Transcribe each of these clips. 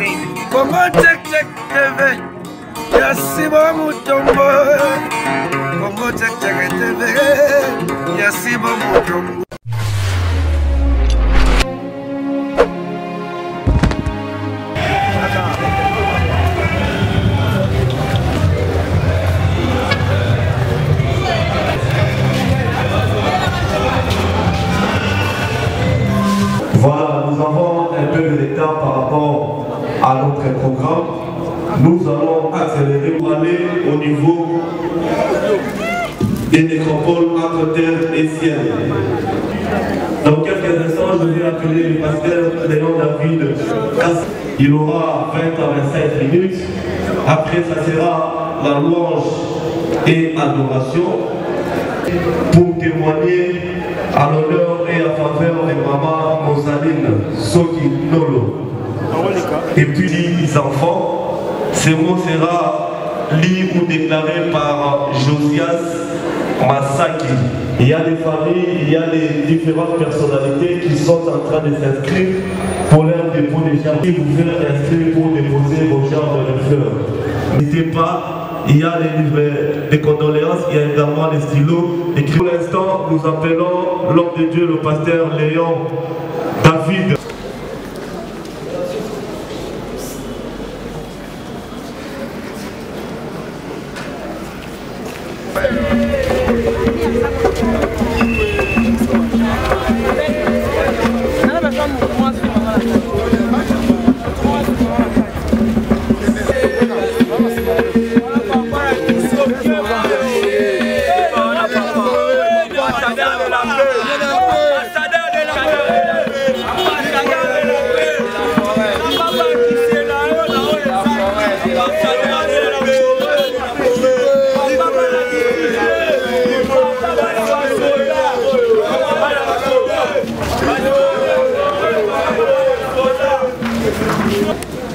Congo check check TV, Yasiba Mutombo. Congo check check TV, Yasiba Mutombo. Voilà, nous avons un peu de retard par rapport à notre programme. Nous allons accélérer pour aller au niveau des nécropoles entre terre et ciel. Dans quelques instants, je vais appeler le pasteur Léon David. Il aura 20 à 25 minutes. Après, ça sera la louange et adoration pour témoigner à l'honneur et à faveur de maman Mosaline Soki Nolo. Et puis les enfants, ce mot sera lu ou déclaré par Josias Masaki. Il y a des familles, il y a des différentes personnalités qui sont en train de s'inscrire pour leur dépôt de jardin. Si vous voulez inscrire pour déposer vos jardins de fleurs, n'hésitez pas. Il y a les livres de condoléances, il y a également les stylos. Et pour l'instant, nous appelons l'homme de Dieu, le pasteur Léon David.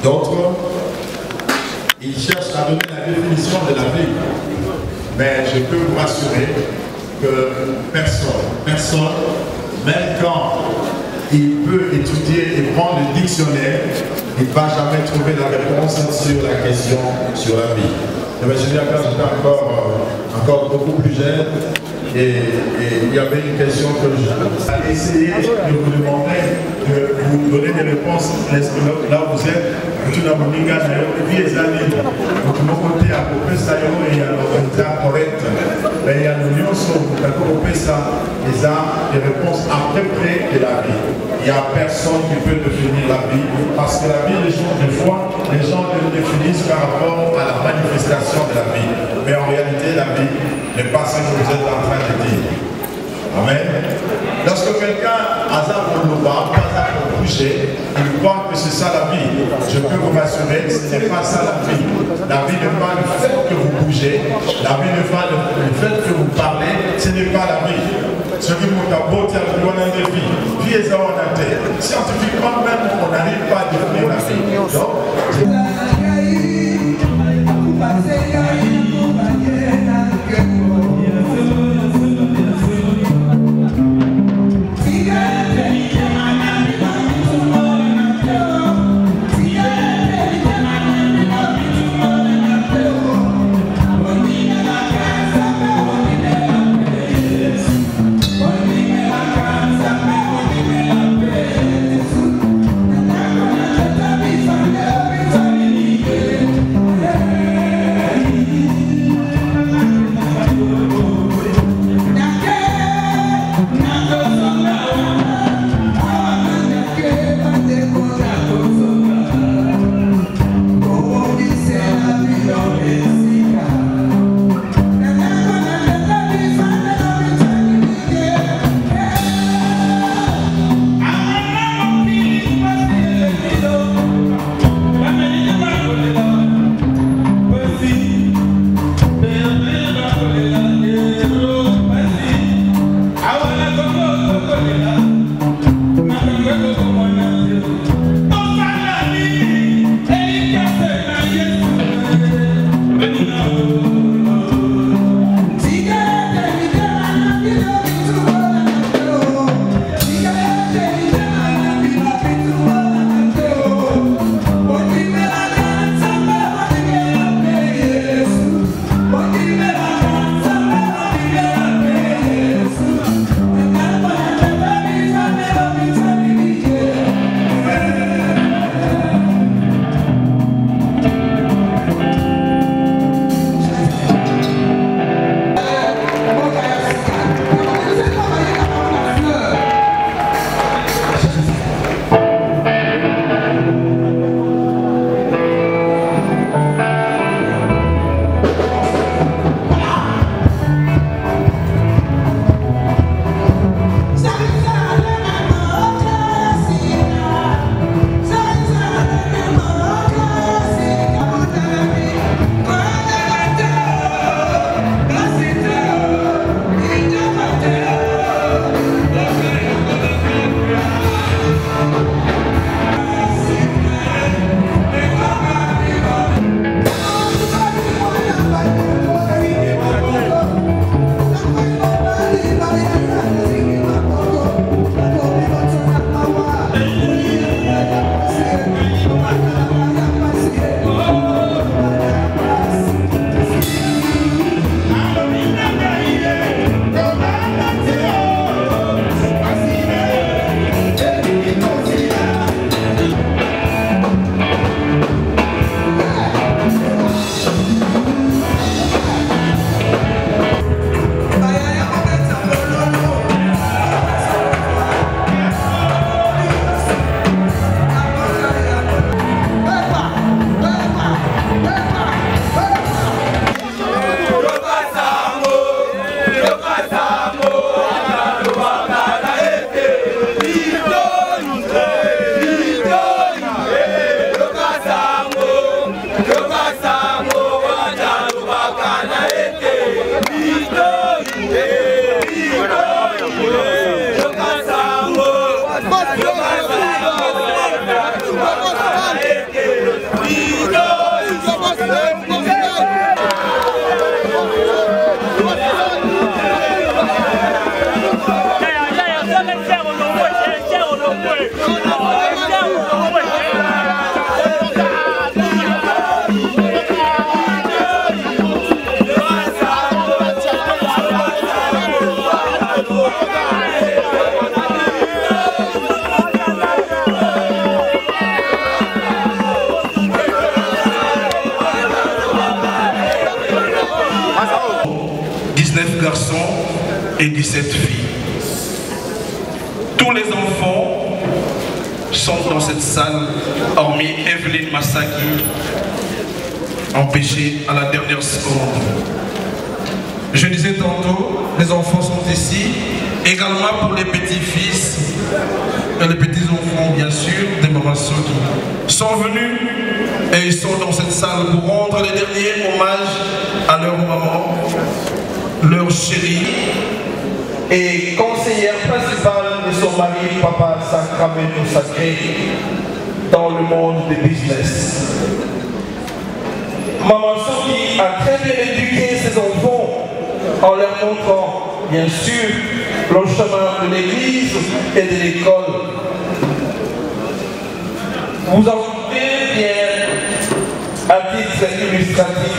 D'autres, ils cherchent à donner la définition de la vie. Mais je peux vous rassurer que personne, même quand il peut étudier et prendre le dictionnaire, il ne va jamais trouver la réponse sur la question sur la vie. Et bien, je dis quand j'étais encore beaucoup plus jeune, et il y avait une question que j'ai essayé de vous demander, de vous donner des réponses là où vous êtes. Tout le monde a dit les années, donc mon côté à peu près ça et il y a le résultat correct. Mais il y a l'union sur ça, les réponses à peu près de la vie. Il n'y a personne qui peut définir la vie, parce que la vie, des fois, les gens le définissent par rapport à la manifestation de la vie. Mais en réalité, la vie n'est pas ce que vous êtes en train de dire. Amen. Lorsque quelqu'un hasard pour le bas, hasard pour bouger, il croit que c'est ça la vie. Je peux vous rassurer, ce n'est pas ça la vie. La vie n'est pas le fait que vous bougez, la vie n'est pas le fait que vous parlez, ce n'est pas la vie. Ce qui vous a beau dire que l'on a des vies, vie est en terre. Scientifiquement même, on n'arrive pas à définir la vie. Donc, et 17 filles. Tous les enfants sont dans cette salle, hormis Evelyne Massaki, empêchée à la dernière seconde. Je disais tantôt, les enfants sont ici, également pour les petits-fils et les petits-enfants, bien sûr, des mamans qui sont venus et ils sont dans cette salle pour rendre les derniers hommages à leur maman, leur chérie et conseillère principale de son mari, Papa Sacramento Sacré, dans le monde des business. Maman Soki a très bien éduqué ses enfants en leur montrant, bien sûr, le chemin de l'église et de l'école. Vous en doutez bien, à titre illustratif,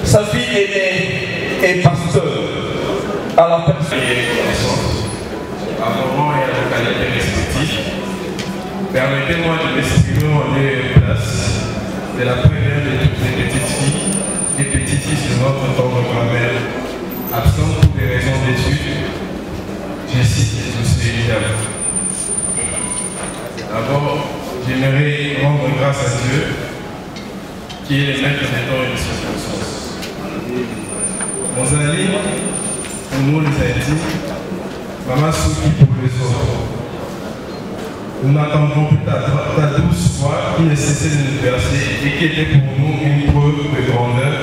sa fille aînée est pasteur à la personne. À moment et à localité respective, permettez-moi de m'exprimer en lieu et place de la première de toutes les petites filles et petits-fils de notre tendre grand-mère, absentes pour des raisons d'études. Je cite tous évidemment. D'abord, j'aimerais rendre grâce à Dieu, qui est le maître des temps et des circonstances. Mozali, pour nous les Haïtiens, Maman Soki pour les autres. Nous n'attendons plus ta douce voix qui ne cessait de nous bercer et qui était pour nous une preuve de grandeur,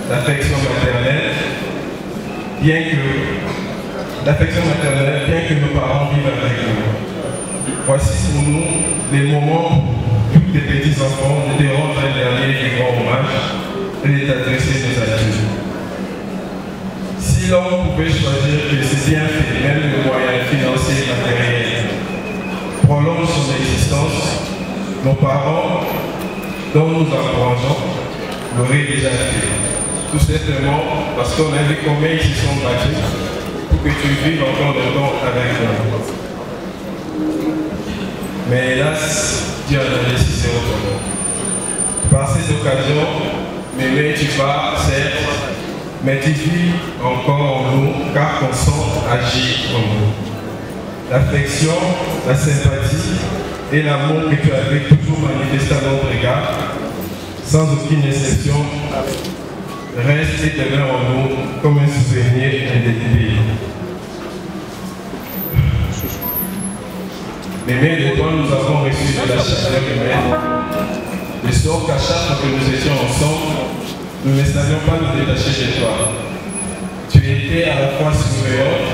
d'affection maternelle, bien que nos parents vivent avec nous. Voici pour nous les moments où tous les petits enfants de rendre un dernier et grand hommage et les adresser nos adultes. Si l'homme pouvait choisir que ses bienfaits, même le moyen financier et matériel, prolonge son existence, nos parents, dont nous encourageons, l'auraient déjà fait. Tout simplement parce qu'on a vu combien ils se sont battus pour que tu vives encore longtemps avec nous. Mais hélas, Dieu a décidé autrement. Par cette occasion, Mémé, tu pars, certes, mais tu vis encore en nous, car ton sang agit en nous. L'affection, la sympathie et l'amour que tu avais toujours manifesté à notre égard, sans aucune exception, reste et demeure en nous comme un souvenir indélébile. Mémé, de toi, nous avons reçu de la chaleur humaine, de sorte qu'à chaque fois que nous étions ensemble, nous ne savions pas nous détacher de toi. Tu étais à la fois surveillante,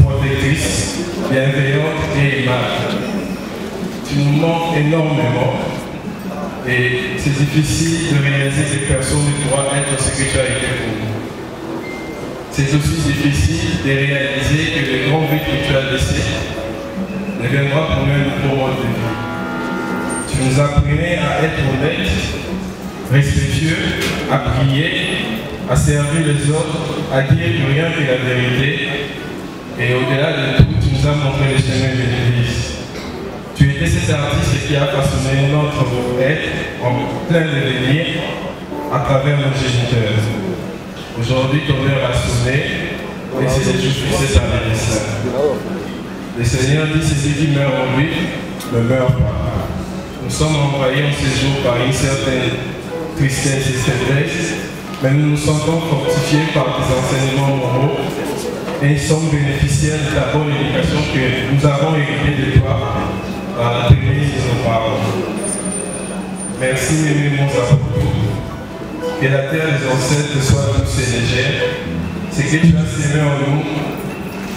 protectrice, bienveillante et aimable. Tu nous manques énormément et c'est difficile de réaliser que personne ne pourra être ce que tu as été pour nous. C'est aussi difficile de réaliser que le grand but que tu as laissé deviendra pour nous un nouveau mode de vie. Tu nous apprenais à être honnête, respectueux, à prier, à servir les autres, à dire rien que la vérité. Et au-delà de tout, tu nous as montré le chemin de l'Église. Tu étais cet artiste qui a façonné notre être en plein devenir à travers nos géniteurs. Aujourd'hui, ton heure a sonné et c'est le jour de cet anniversaire. Le Seigneur dit celui qui meurt en lui ne meurt pas. Nous sommes envoyés en ce jour par une certaine tristesse et faiblesse, mais nous nous sentons fortifiés par des enseignements moraux et nous sommes bénéficiaires de la bonne éducation que nous avons héritée de toi par la prémisse de nos parents. Merci, Mémé Monza, pour tout. Que la terre des ancêtres soit douce et légère. Ce que tu as sémé en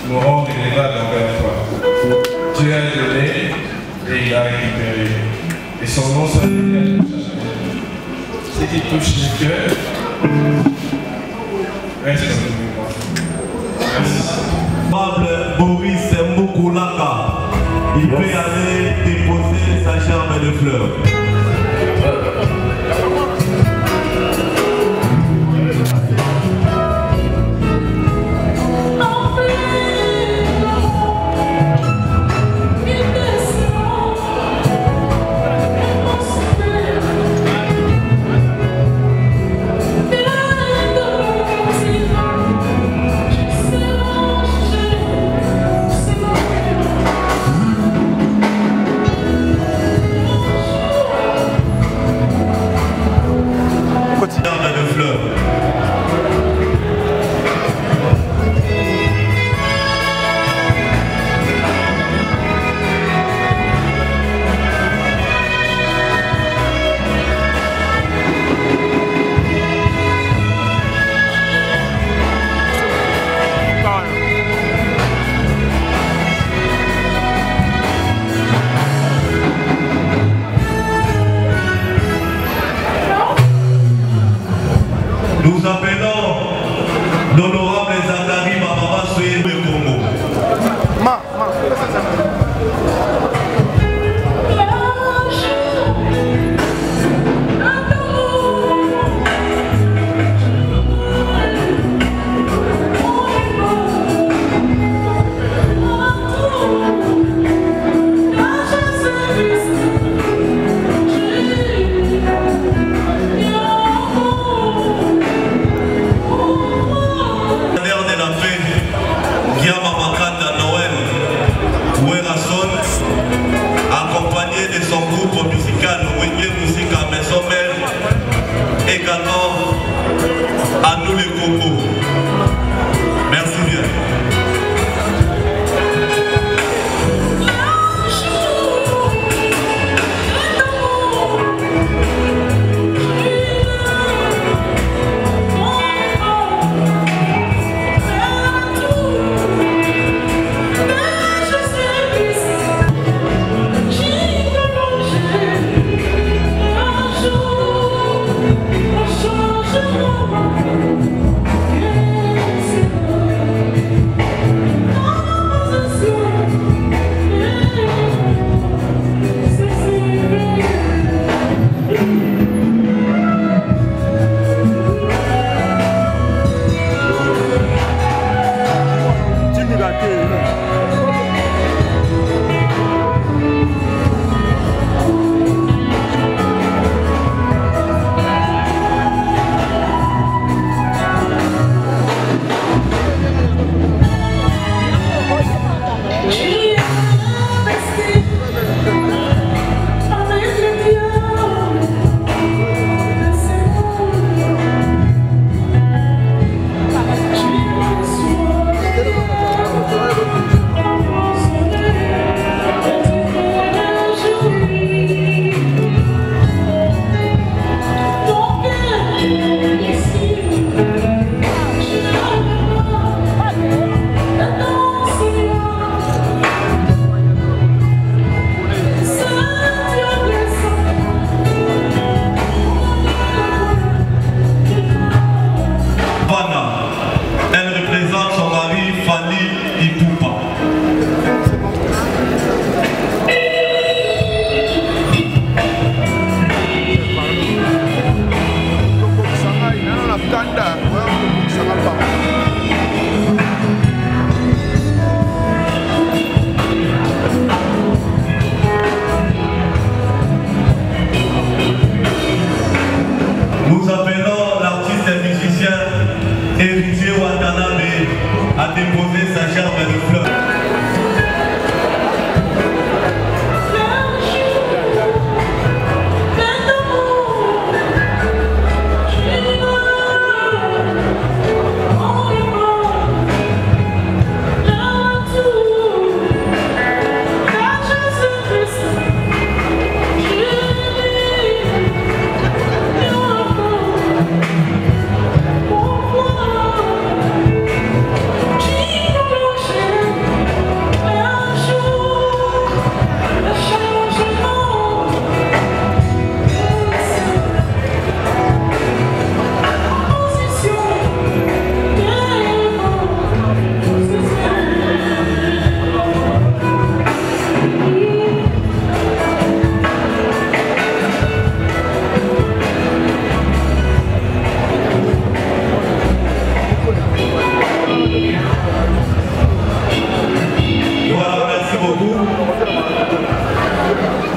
nous rend redevables envers toi. Dieu a donné et il a récupéré. Et son nom soit béni. Ce qui touche le cœur reste en nous. Merci. Boris Moukoulaka, il peut aller déposer sa gerbe de fleurs. Thank you. Nous appelons l'honorable Zakari Baba Soye de Congo. Accompagné de son groupe musical Wenge Musique à Maison Mère, également à nous les Congo. Merci bien. Nous appelons l'artiste et musicien Héritier Watanabe à déposer sa gerbe de fleurs.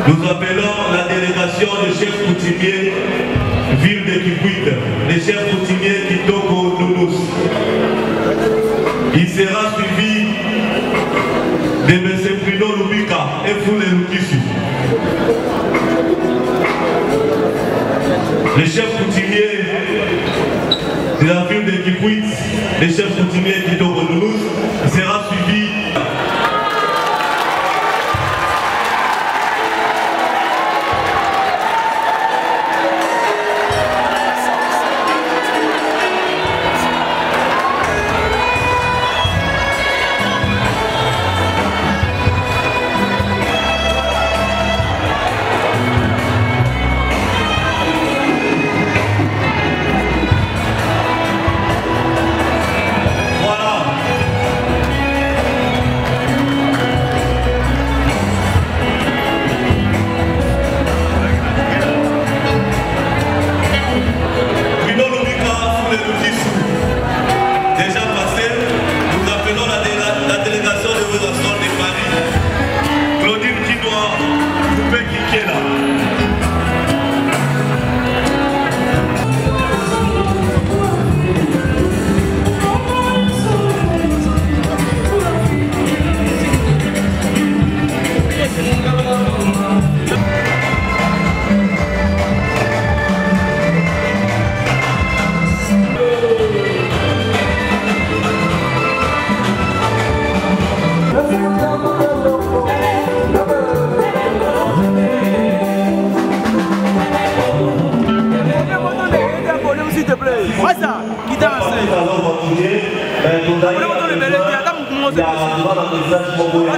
Nous appelons la délégation des chefs coutumiers ville de Kikwit, les chefs coutumiers Kitoko Nounous. Il sera suivi de M. Bruno Lubika et Foule Lukisu. Les chefs coutumiers de la ville de Kikwit, les chefs coutumiers Kitoko Nounous, il sera suivi message Moboya.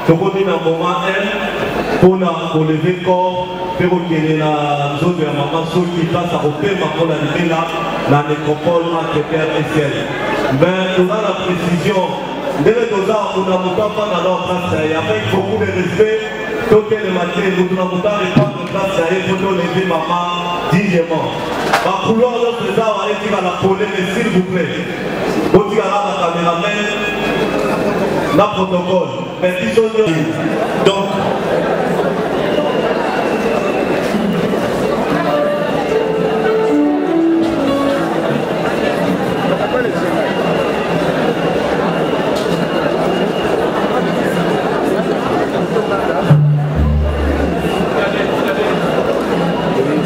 Tokoni na moment pour lever corps, pour qu'il la zone de maman qui passe à opérer ma pour la la nécropole entre terre et ciel. Mais on a la précision. Dès le dosage, on a pas dans leur place, il y avait beaucoup de respect. Tout le matin, nous avons pas de place, il faut lever maman dignement. Par couloir, notre président va aller à la police, s'il vous plaît. Vous dites à la caméraman, la protocole. Donc,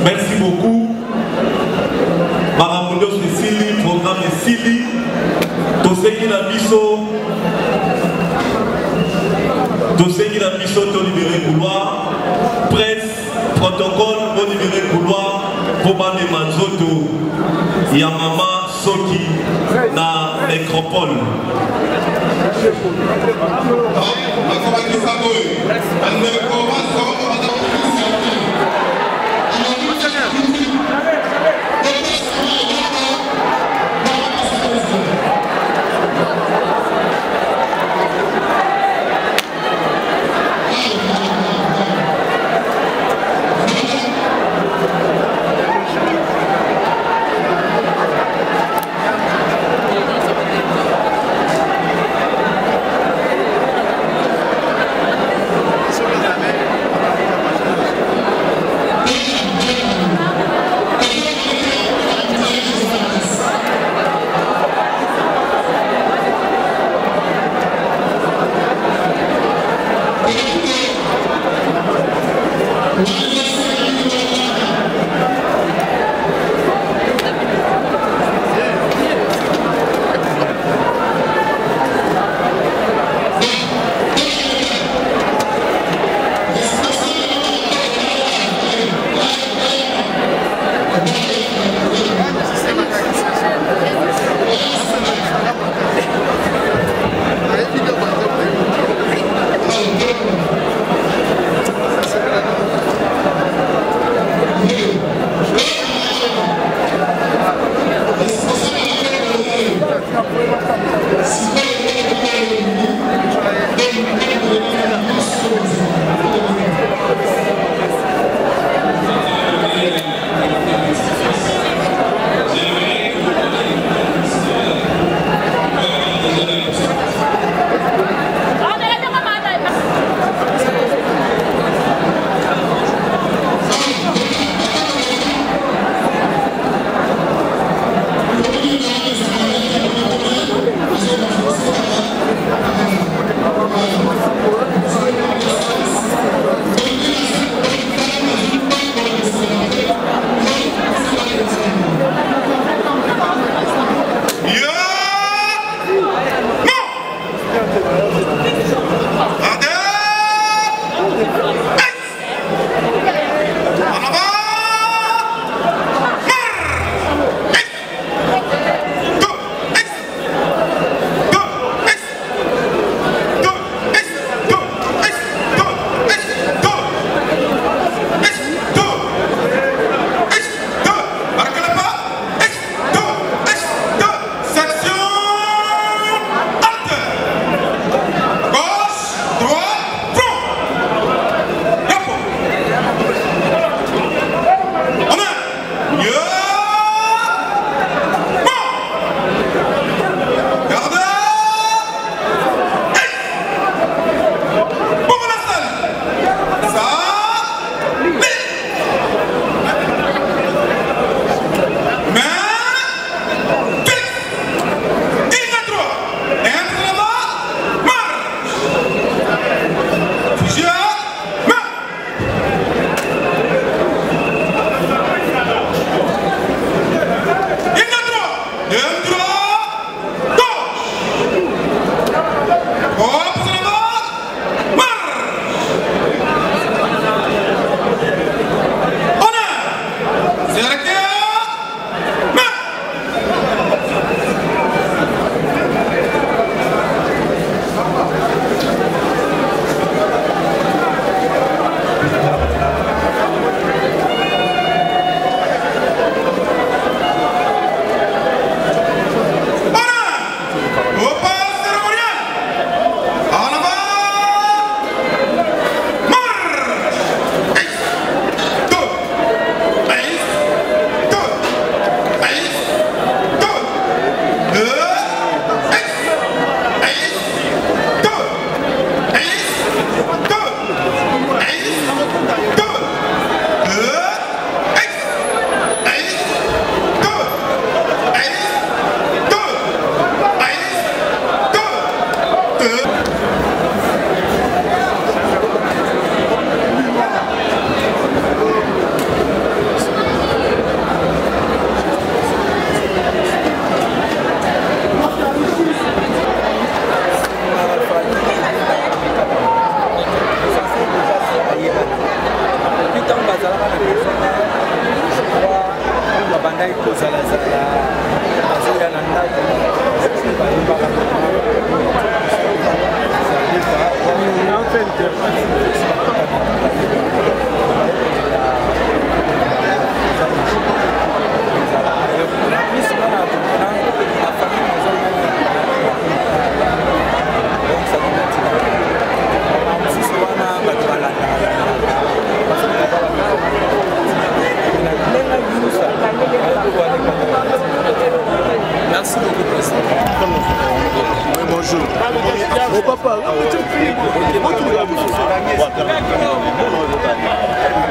merci beaucoup. Maramundo Sicily, programme Sicily, Toseki na biso. Dossier qui a mis sur libéré couloir, presse, protocole, pour libérer couloir, pour bander Manzoto, Yamama, Soki, na nécropole.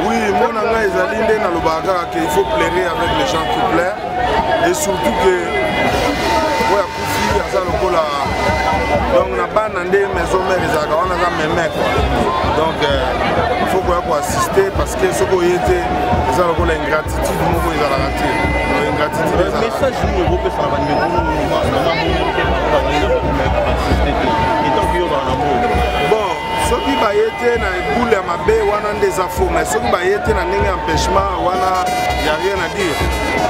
Oui, mon anga ezalinde na lobaka qu'il faut plaire avec les gens qui plairent et surtout que oya kufi asa lokola donc na bana nde maison mère ezalaka wana za meme quoi donc il faut koya ko assister parce parce que ce qu'on était, ça a la ingratitude, nous ils ont raté. Ingratitude. Le message nous Europe ça va bon, ceux qui baillent na boule à ma baie, on a des infos, mais ceux qui baillent na n'engagent empêchement, on a rien à dire.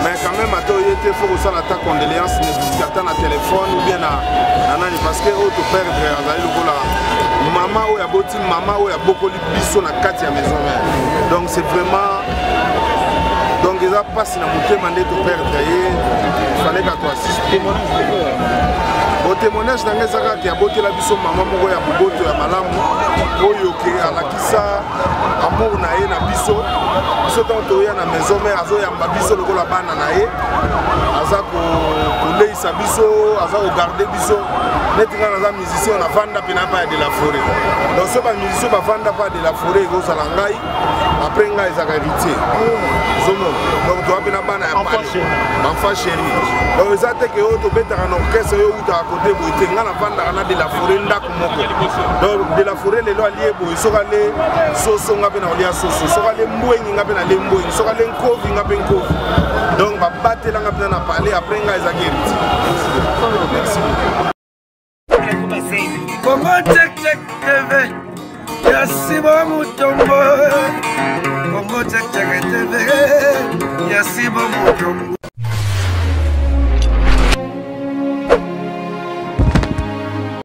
Mais quand même, il faut que ça la condoléance, ne na téléphone ou bien na nani parce que auto perdre azali lokola maman ou ya boti maman ou ya bokoli biso na kati ya maison mère. Donc c'est vraiment donc ils a passé na motema nde to perdre il fallait que tu assistes. Au témoignage dans les arcs, il y a beauté la biso maman moko ya boboto ya malamu oyo ke alakisa amour na ye na biso biso tanto ya na maison mère azo yamba biso lokola bana na ye aza ko leisa biso aza ko garder biso neti nga naza musicien na vanda pena pa de la forêt donc ce ba musicien ba vanda pa de la forêt ko sala ngai après ngai za héritier zomo donc to apena bana ya pale enfant chéri donc ça te que auto betara na orchestre yo uta côté boité nga na vanda na de la forêt ndako moko donc de la forêt les lois lié boy soka le soso nga pena olia soso soka le mbwengi nga pena le mbwengi soka le nkovi nga pena nkovi donc ba batela nga pena na parler après nga za héritier merci. Comment check TV Yasi bo mutombo Comment check TV Yasi bo mutombo